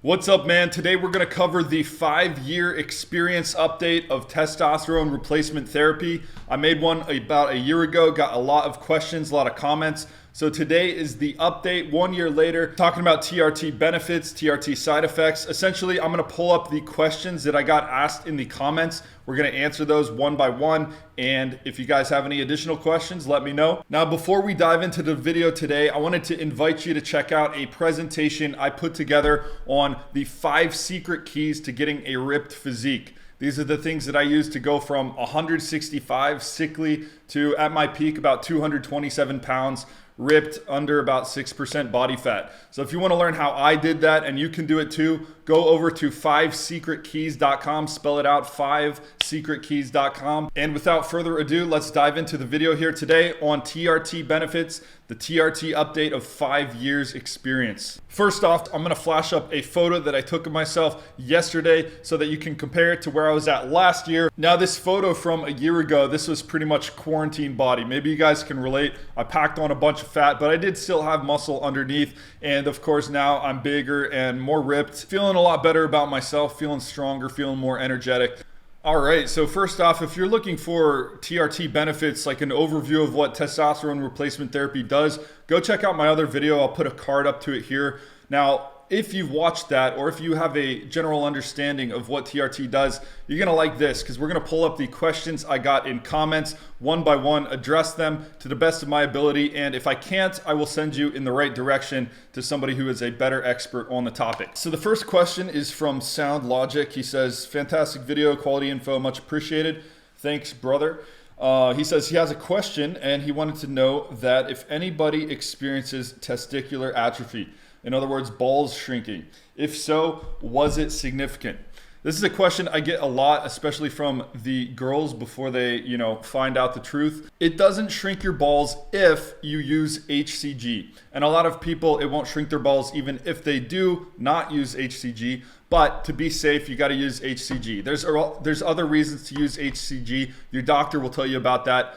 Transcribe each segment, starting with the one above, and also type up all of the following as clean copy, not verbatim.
What's up, man? Today we're going to cover the 5-year experience update of testosterone replacement therapy. I made one about a year ago, got a lot of questions, a lot of comments. So today is the update 1 year later, talking about TRT benefits, TRT side effects. Essentially, I'm going to pull up the questions that I got asked in the comments. We're going to answer those one by one. And if you guys have any additional questions, let me know. Now, before we dive into the video today, I wanted to invite you to check out a presentation I put together on the 5 secret keys to getting a ripped physique. These are the things that I use to go from 165 sickly to, at my peak, about 227 pounds, ripped, under about 6% body fat. So if you want to learn how I did that and you can do it too, go over to 5secretkeys.com, spell it out, 5secretkeys.com. And without further ado, let's dive into the video here today on TRT benefits, the TRT update of 5 years experience. First off, I'm going to flash up a photo that I took of myself yesterday so that you can compare it to where I was at last year. Now, this photo from a year ago, this was pretty much quarantine body. Maybe you guys can relate. I packed on a bunch of fat, but I did still have muscle underneath. And of course, now I'm bigger and more ripped, feeling a lot better about myself, feeling stronger, feeling more energetic. All right, so first off, if you're looking for TRT benefits, like an overview of what testosterone replacement therapy does, go check out my other video. I'll put a card up to it here. Now, if you've watched that, or if you have a general understanding of what TRT does, you're gonna like this, because we're gonna pull up the questions I got in comments one by one, address them to the best of my ability, and if I can't, I will send you in the right direction to somebody who is a better expert on the topic. So the first question is from Sound Logic. He says, fantastic video, quality info, much appreciated. Thanks, brother. He says he has a question, and he wanted to know that if anybody experiences testicular atrophy, in other words, balls shrinking. If so, was it significant? This is a question I get a lot, especially from the girls before they, find out the truth. It doesn't shrink your balls if you use HCG. And a lot of people, it won't shrink their balls even if they do not use HCG. But to be safe, you got to use HCG. There's other reasons to use HCG. Your doctor will tell you about that.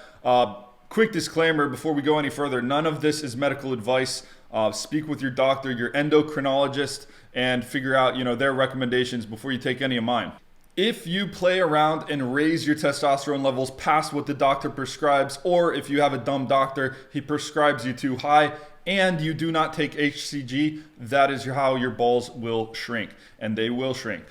Quick disclaimer before we go any further, none of this is medical advice. Speak with your doctor, your endocrinologist, and figure out, their recommendations before you take any of mine. If you play around and raise your testosterone levels past what the doctor prescribes, or if you have a dumb doctor, he prescribes you too high, and you do not take HCG, that is how your balls will shrink, and they will shrink.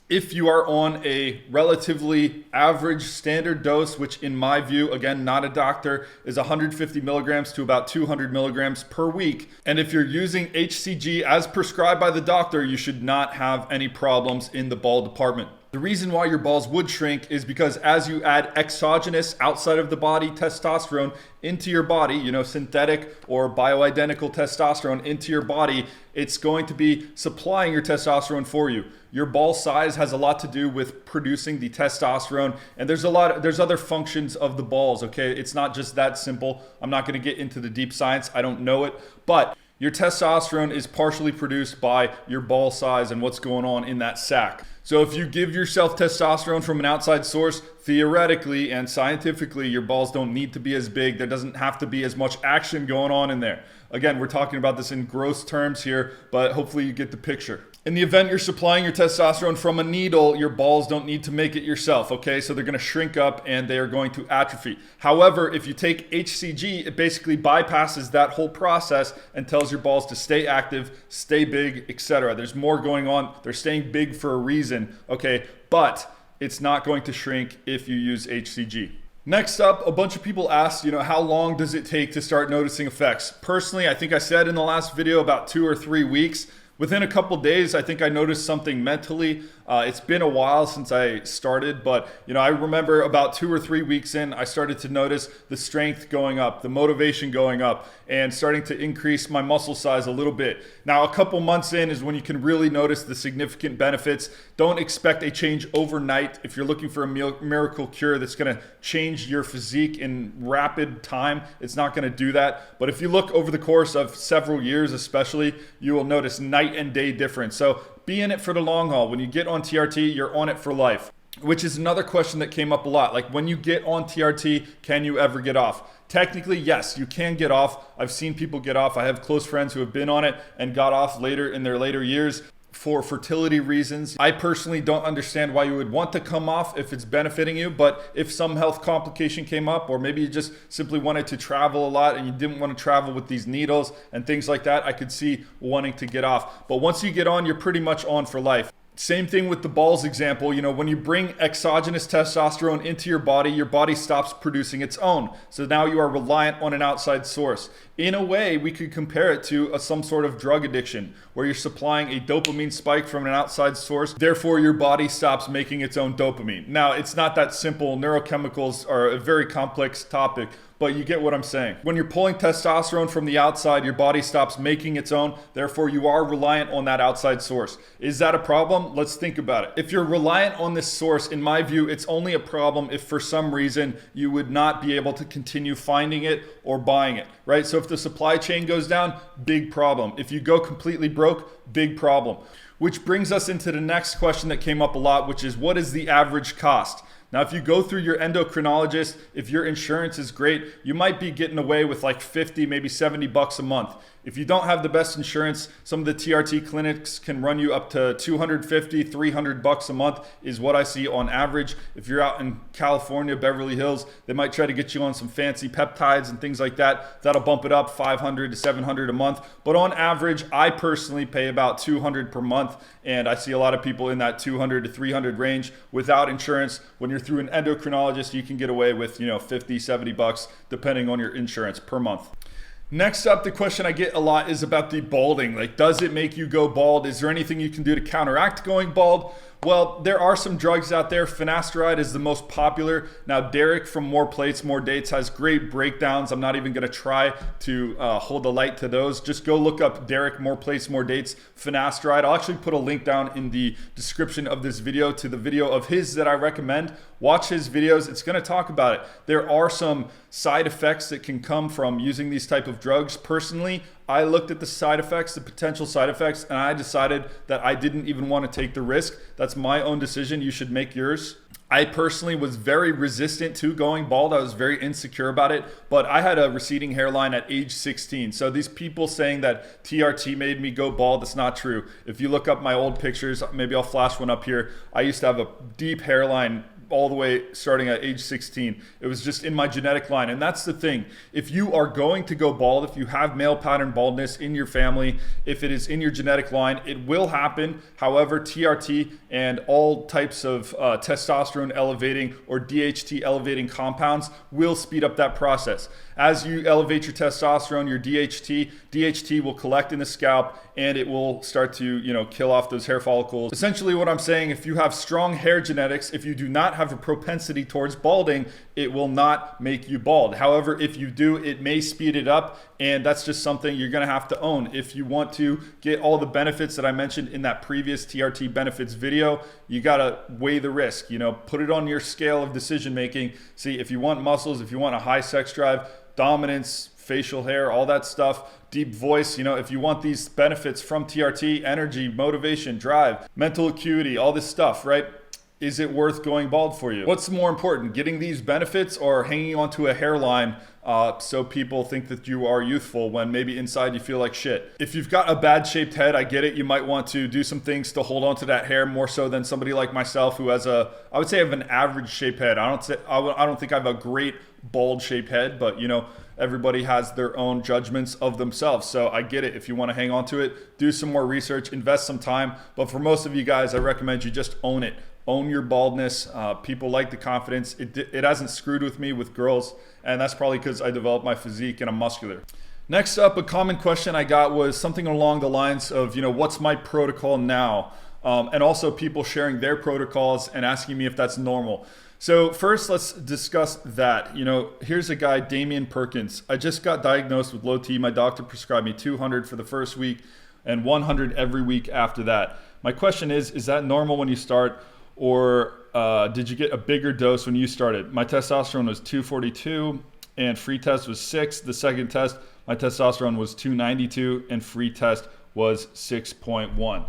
If you are on a relatively average standard dose, which in my view, again, not a doctor, is 150 milligrams to about 200 milligrams per week. And if you're using HCG as prescribed by the doctor, you should not have any problems in the ball department. The reason why your balls would shrink is because as you add exogenous, outside of the body testosterone into your body, synthetic or bioidentical testosterone into your body, it's going to be supplying your testosterone for you. Your ball size has a lot to do with producing the testosterone, and there's other functions of the balls, okay? It's not just that simple. I'm not going to get into the deep science. I don't know it, but your testosterone is partially produced by your ball size and what's going on in that sac. So if you give yourself testosterone from an outside source, theoretically and scientifically, your balls don't need to be as big. There doesn't have to be as much action going on in there. Again, we're talking about this in gross terms here, but hopefully you get the picture. In the event you're supplying your testosterone from a needle, your balls don't need to make it yourself, okay? So they're gonna shrink up and they are going to atrophy. However, if you take HCG, it basically bypasses that whole process and tells your balls to stay active, stay big, etc. There's more going on. They're staying big for a reason, okay? But it's not going to shrink if you use HCG. Next up, a bunch of people asked, how long does it take to start noticing effects? Personally, I think I said in the last video about 2 or 3 weeks. Within a couple days, I think I noticed something mentally. It's been a while since I started, but I remember about 2 or 3 weeks in, I started to notice the strength going up, the motivation going up, and starting to increase my muscle size a little bit. Now, a couple months in is when you can really notice the significant benefits. Don't expect a change overnight. If you're looking for a miracle cure that's gonna change your physique in rapid time, it's not gonna do that. But if you look over the course of several years especially, you will notice night and day difference. So be in it for the long haul. When you get on TRT, you're on it for life. Which is another question that came up a lot. Like, when you get on TRT, can you ever get off? Technically, yes, you can get off. I've seen people get off. I have close friends who have been on it and got off later in their later years. for fertility reasons. I personally don't understand why you would want to come off if it's benefiting you, but if some health complication came up, or maybe you just simply wanted to travel a lot and you didn't want to travel with these needles and things like that, I could see wanting to get off. But once you get on, you're pretty much on for life. Same thing with the balls example. When you bring exogenous testosterone into your body stops producing its own. So now you are reliant on an outside source. In a way, we could compare it to some sort of drug addiction where you're supplying a dopamine spike from an outside source. Therefore, your body stops making its own dopamine. Now, it's not that simple. Neurochemicals are a very complex topic, but you get what I'm saying. When you're pulling testosterone from the outside, your body stops making its own. Therefore, you are reliant on that outside source. Is that a problem? Let's think about it. If you're reliant on this source, in my view, it's only a problem if for some reason you would not be able to continue finding it or buying it, right? So if the supply chain goes down, big problem. If you go completely broke, big problem. Which brings us into the next question that came up a lot, which is what is the average cost? Now, if you go through your endocrinologist, if your insurance is great, you might be getting away with like 50, maybe $70 a month. If you don't have the best insurance, some of the TRT clinics can run you up to $250, $300 a month is what I see on average. If you're out in California, Beverly Hills, they might try to get you on some fancy peptides and things like that. That'll bump it up $500 to $700 a month. But on average, I personally pay about $200 per month. And I see a lot of people in that $200 to $300 range without insurance. When you're through an endocrinologist, you can get away with, $50, $70 depending on your insurance per month. Next up, the question I get a lot is about the balding. Like, does it make you go bald? Is there anything you can do to counteract going bald? Well, there are some drugs out there. Finasteride is the most popular. Now, Derek from More Plates, More Dates has great breakdowns. I'm not even going to try to hold the light to those. Just go look up Derek, More Plates, More Dates, Finasteride. I'll actually put a link down in the description of this video to the video of his that I recommend. Watch his videos. It's going to talk about it. There are some side effects that can come from using these type of drugs. Personally, I looked at the side effects, the potential side effects, and I decided that I didn't even want to take the risk. That's my own decision. You should make yours. I personally was very resistant to going bald. I was very insecure about it, but I had a receding hairline at age 16. So these people saying that TRT made me go bald, that's not true. If you look up my old pictures, maybe I'll flash one up here. I used to have a deep hairline all the way starting at age 16. It was just in my genetic line. And that's the thing. If you are going to go bald, if you have male pattern baldness in your family, if it is in your genetic line, it will happen. However, TRT and all types of testosterone elevating or DHT elevating compounds will speed up that process. As you elevate your testosterone, your DHT will collect in the scalp and it will start to, kill off those hair follicles. Essentially what I'm saying, if you have strong hair genetics, if you do not have a propensity towards balding, it will not make you bald. However, if you do, it may speed it up, and that's just something you're gonna have to own. If you want to get all the benefits that I mentioned in that previous TRT benefits video, you gotta weigh the risk, put it on your scale of decision making. See, if you want muscles, if you want a high sex drive, dominance, facial hair, all that stuff, deep voice, if you want these benefits from TRT, energy, motivation, drive, mental acuity, all this stuff, right? Is it worth going bald for you? What's more important, getting these benefits or hanging onto a hairline so people think that you are youthful when maybe inside you feel like shit? If you've got a bad shaped head, I get it. You might want to do some things to hold on to that hair more so than somebody like myself who has I would say I have an average shaped head. I don't think I have a great bald shaped head, but everybody has their own judgments of themselves. So I get it. If you want to hang on to it, do some more research, invest some time. But for most of you guys, I recommend you just own it. Own your baldness. People like the confidence. It hasn't screwed with me with girls, and that's probably because I developed my physique and I'm muscular. Next up, a common question I got was something along the lines of, what's my protocol now? And also people sharing their protocols and asking me if that's normal. So first, let's discuss that. Here's a guy, Damian Perkins. I just got diagnosed with low T. My doctor prescribed me 200 for the first week and 100 every week after that. My question is that normal when you start? Or did you get a bigger dose when you started? My testosterone was 242 and free test was 6. The second test, my testosterone was 292 and free test was 6.1.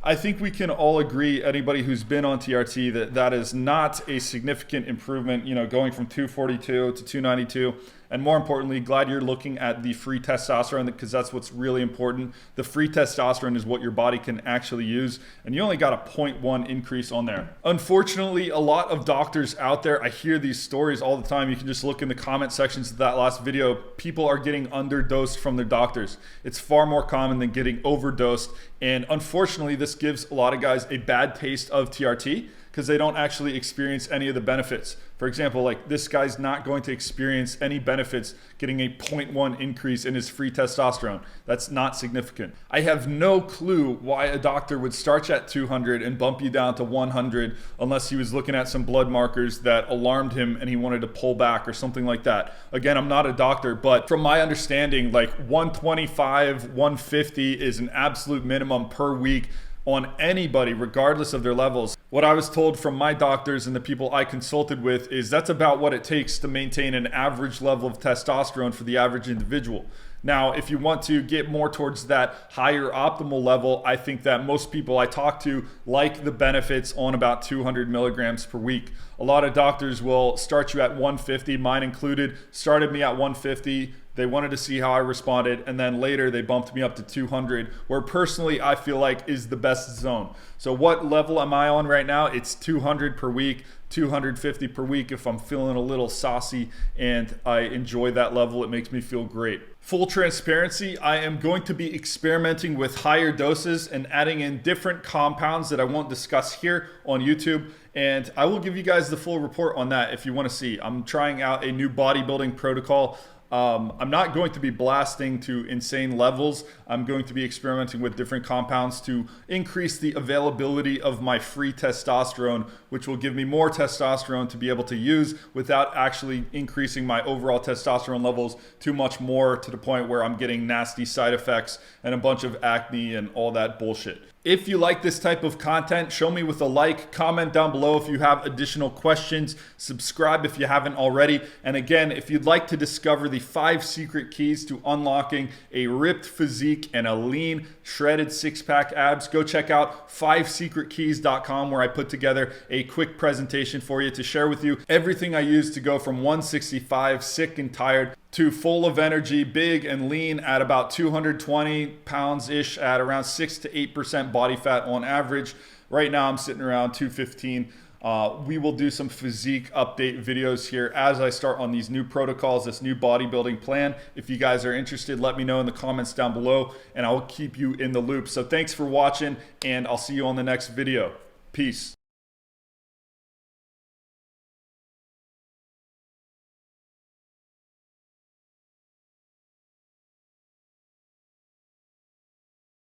I think we can all agree, anybody who's been on TRT, that is not a significant improvement, going from 242 to 292. And more importantly, glad you're looking at the free testosterone, because that's what's really important. The free testosterone is what your body can actually use, and you only got a 0.1 increase on there. Unfortunately, a lot of doctors out there, I hear these stories all the time. You can just look in the comment sections of that last video. People are getting underdosed from their doctors. It's far more common than getting overdosed, and unfortunately, this gives a lot of guys a bad taste of TRT because they don't actually experience any of the benefits. For example, like this guy's not going to experience any benefits getting a 0.1 increase in his free testosterone. That's not significant. I have no clue why a doctor would start you at 200 and bump you down to 100 unless he was looking at some blood markers that alarmed him and he wanted to pull back or something like that. Again, I'm not a doctor, but from my understanding, like 125, 150 is an absolute minimum per week on anybody, regardless of their levels. What I was told from my doctors and the people I consulted with is that's about what it takes to maintain an average level of testosterone for the average individual. Now, if you want to get more towards that higher optimal level, I think that most people I talk to like the benefits on about 200 milligrams per week. A lot of doctors will start you at 150, mine included, started me at 150. They wanted to see how I responded, and then later they bumped me up to 200, where personally I feel like is the best zone. So what level am I on right now? It's 200 per week, 250 per week if I'm feeling a little saucy and I enjoy that level. It makes me feel great. Full transparency, I am going to be experimenting with higher doses and adding in different compounds that I won't discuss here on YouTube. And I will give you guys the full report on that if you want to see. I'm trying out a new bodybuilding protocol. I'm not going to be blasting to insane levels. I'm going to be experimenting with different compounds to increase the availability of my free testosterone, which will give me more testosterone to be able to use without actually increasing my overall testosterone levels too much more to the point where I'm getting nasty side effects and a bunch of acne and all that bullshit. If you like this type of content, show me with a like, comment down below if you have additional questions, subscribe if you haven't already. And again, if you'd like to discover the 5 secret keys to unlocking a ripped physique and a lean, shredded six-pack abs, go check out 5secretkeys.com, where I put together a quick presentation for you to share with you everything I use to go from 165, sick and tired, to full of energy, big and lean at about 220 pounds-ish at around 6 to 8% body fat on average. Right now I'm sitting around 215. We will do some physique update videos here as I start on these new protocols, this new bodybuilding plan. If you guys are interested, let me know in the comments down below and I'll keep you in the loop. So thanks for watching, and I'll see you on the next video. Peace.